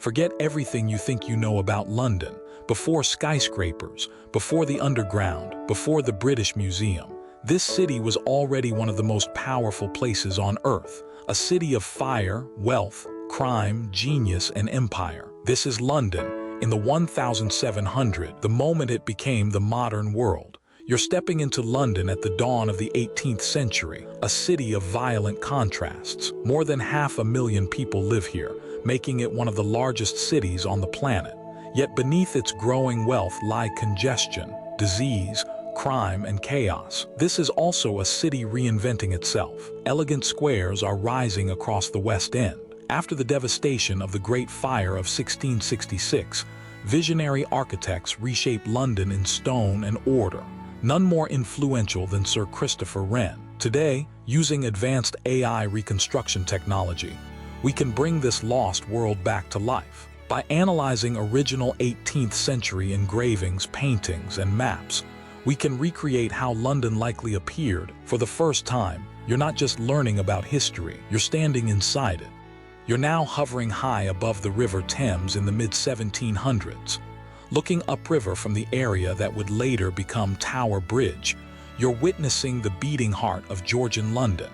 Forget everything you think you know about London. Before skyscrapers, before the underground, before the British Museum, this city was already one of the most powerful places on Earth. A city of fire, wealth, crime, genius, and empire. This is London in the 1700, the moment it became the modern world. You're stepping into London at the dawn of the 18th century, a city of violent contrasts. More than 500,000 people live here, making it one of the largest cities on the planet. Yet beneath its growing wealth lie congestion, disease, crime, and chaos. This is also a city reinventing itself. Elegant squares are rising across the West End. After the devastation of the Great Fire of 1666, visionary architects reshaped London in stone and order. None more influential than Sir Christopher Wren. Today, using advanced AI reconstruction technology, we can bring this lost world back to life. By analyzing original 18th century engravings, paintings, and maps, we can recreate how London likely appeared. For the first time, you're not just learning about history, you're standing inside it. You're now hovering high above the River Thames in the mid-1700s. Looking upriver from the area that would later become Tower Bridge, you're witnessing the beating heart of Georgian London.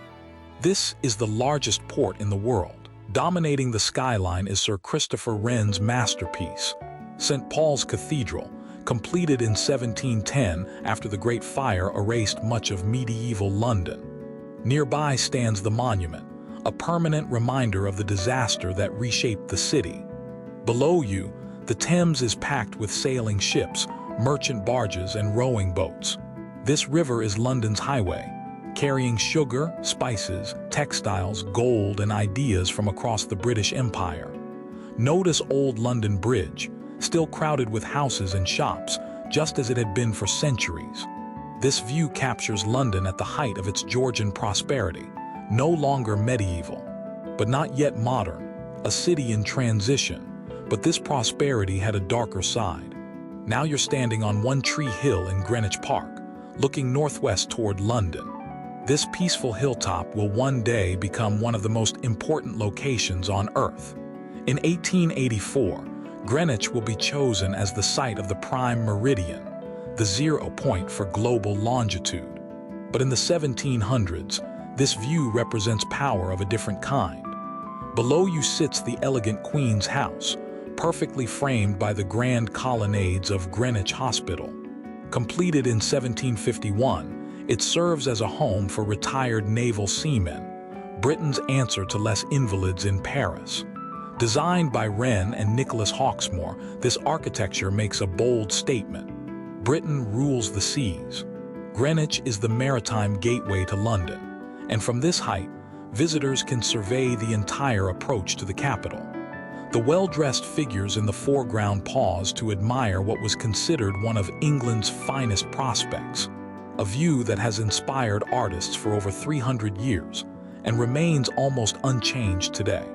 This is the largest port in the world. Dominating the skyline is Sir Christopher Wren's masterpiece, St. Paul's Cathedral, completed in 1710 after the Great Fire erased much of medieval London. Nearby stands the monument, a permanent reminder of the disaster that reshaped the city. Below you, the Thames is packed with sailing ships, merchant barges, and rowing boats. This river is London's highway, carrying sugar, spices, textiles, gold, and ideas from across the British Empire. Notice Old London Bridge, still crowded with houses and shops, just as it had been for centuries. This view captures London at the height of its Georgian prosperity, no longer medieval, but not yet modern, a city in transition. But this prosperity had a darker side. Now you're standing on One Tree Hill in Greenwich Park, looking northwest toward London. This peaceful hilltop will one day become one of the most important locations on Earth. In 1884, Greenwich will be chosen as the site of the prime meridian, the 0 point for global longitude. But in the 1700s, this view represents power of a different kind. Below you sits the elegant Queen's House, perfectly framed by the grand colonnades of Greenwich Hospital. Completed in 1751, it serves as a home for retired naval seamen, Britain's answer to less invalids in Paris. Designed by Wren and Nicholas Hawksmoor, this architecture makes a bold statement. Britain rules the seas. Greenwich is the maritime gateway to London, and from this height, visitors can survey the entire approach to the capital. The well-dressed figures in the foreground pause to admire what was considered one of England's finest prospects, a view that has inspired artists for over 300 years and remains almost unchanged today.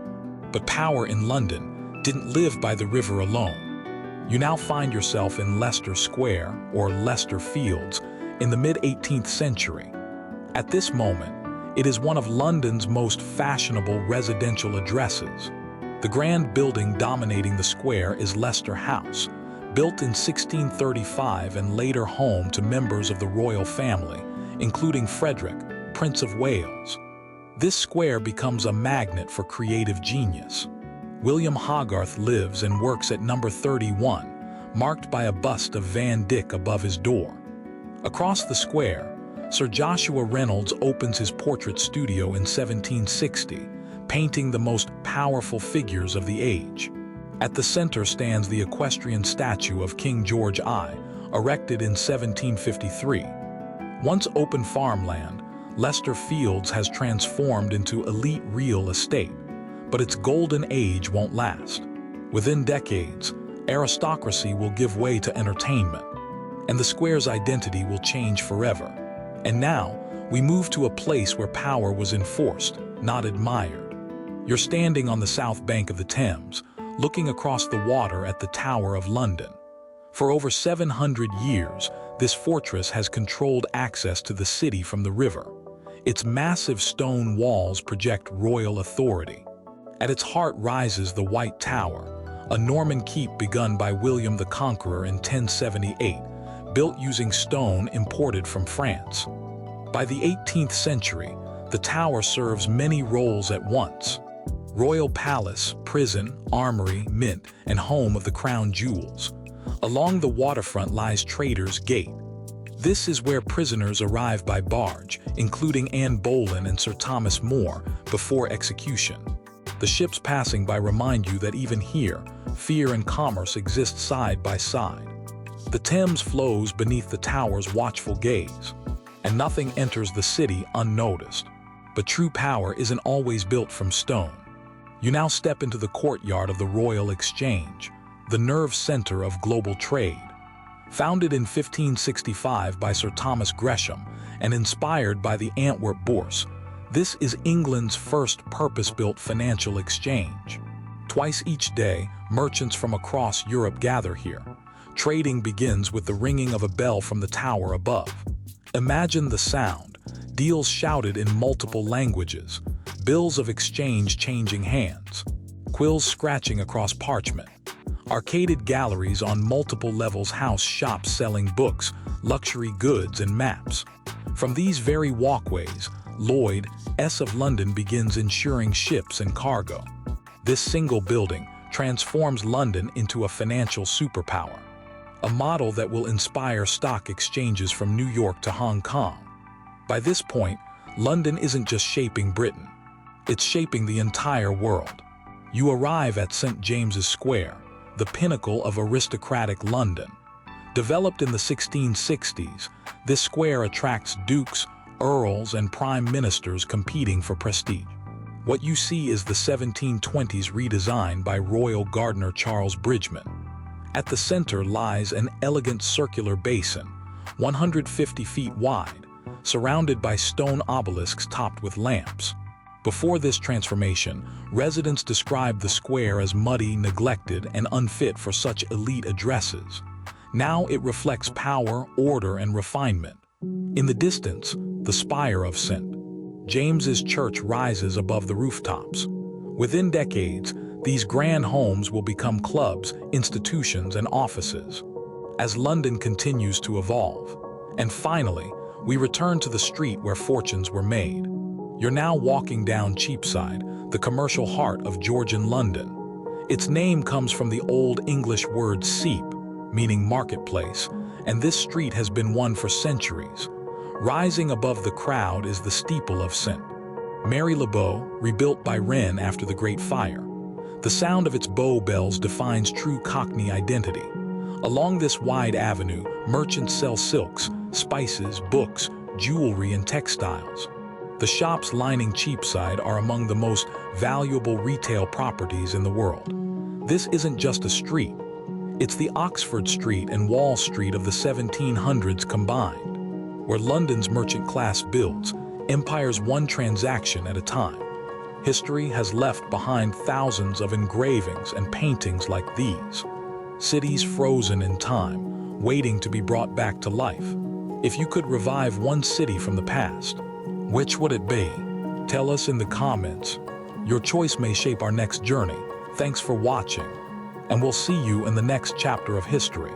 But power in London didn't live by the river alone. You now find yourself in Leicester Square, or Leicester Fields, in the mid-18th century. At this moment, it is one of London's most fashionable residential addresses. The grand building dominating the square is Leicester House, built in 1635 and later home to members of the royal family, including Frederick, Prince of Wales. This square becomes a magnet for creative genius. William Hogarth lives and works at number 31, marked by a bust of Van Dyck above his door. Across the square, Sir Joshua Reynolds opens his portrait studio in 1760, painting the most powerful figures of the age. At the center stands the equestrian statue of King George I, erected in 1753. Once open farmland, Leicester Fields has transformed into elite real estate, but its golden age won't last. Within decades, aristocracy will give way to entertainment, and the square's identity will change forever. And now, we move to a place where power was enforced, not admired. You're standing on the south bank of the Thames, looking across the water at the Tower of London. For over 700 years, this fortress has controlled access to the city from the river. Its massive stone walls project royal authority. At its heart rises the White Tower, a Norman keep begun by William the Conqueror in 1078, built using stone imported from France. By the 18th century, the tower serves many roles at once: royal palace, prison, armory, mint, and home of the crown jewels. Along the waterfront lies Trader's Gate. This is where prisoners arrive by barge, including Anne Boleyn and Sir Thomas More, before execution. The ships passing by remind you that even here, fear and commerce exist side by side. The Thames flows beneath the tower's watchful gaze, and nothing enters the city unnoticed. But true power isn't always built from stone. You now step into the courtyard of the Royal Exchange, the nerve center of global trade. Founded in 1565 by Sir Thomas Gresham and inspired by the Antwerp Bourse, this is England's first purpose-built financial exchange. Twice each day, merchants from across Europe gather here. Trading begins with the ringing of a bell from the tower above. Imagine the sound: deals shouted in multiple languages, bills of exchange changing hands, quills scratching across parchment. Arcaded galleries on multiple levels house shops selling books, luxury goods, and maps. From these very walkways, Lloyd S. of London begins insuring ships and cargo. This single building transforms London into a financial superpower, a model that will inspire stock exchanges from New York to Hong Kong. By this point, London isn't just shaping Britain, it's shaping the entire world. You arrive at St. James's Square, the pinnacle of aristocratic London. Developed in the 1660s, this square attracts dukes, earls, and prime ministers competing for prestige. What you see is the 1720s redesign by royal gardener Charles Bridgeman. At the center lies an elegant circular basin, 150 feet wide, surrounded by stone obelisks topped with lamps. Before this transformation, residents described the square as muddy, neglected, and unfit for such elite addresses. Now it reflects power, order, and refinement. In the distance, the spire of St. James's Church rises above the rooftops. Within decades, these grand homes will become clubs, institutions, and offices, as London continues to evolve. And finally, we return to the street where fortunes were made. You're now walking down Cheapside, the commercial heart of Georgian London. Its name comes from the Old English word seep, meaning marketplace, and this street has been one for centuries. Rising above the crowd is the steeple of St. Mary le Bow, rebuilt by Wren after the Great Fire. The sound of its bow bells defines true Cockney identity. Along this wide avenue, merchants sell silks, spices, books, jewelry, and textiles. The shops lining Cheapside are among the most valuable retail properties in the world. This isn't just a street. It's the Oxford Street and Wall Street of the 1700s combined, where London's merchant class builds empires one transaction at a time. History has left behind thousands of engravings and paintings like these. Cities frozen in time, waiting to be brought back to life. If you could revive one city from the past, which would it be? Tell us in the comments. Your choice may shape our next journey. Thanks for watching, and we'll see you in the next chapter of history.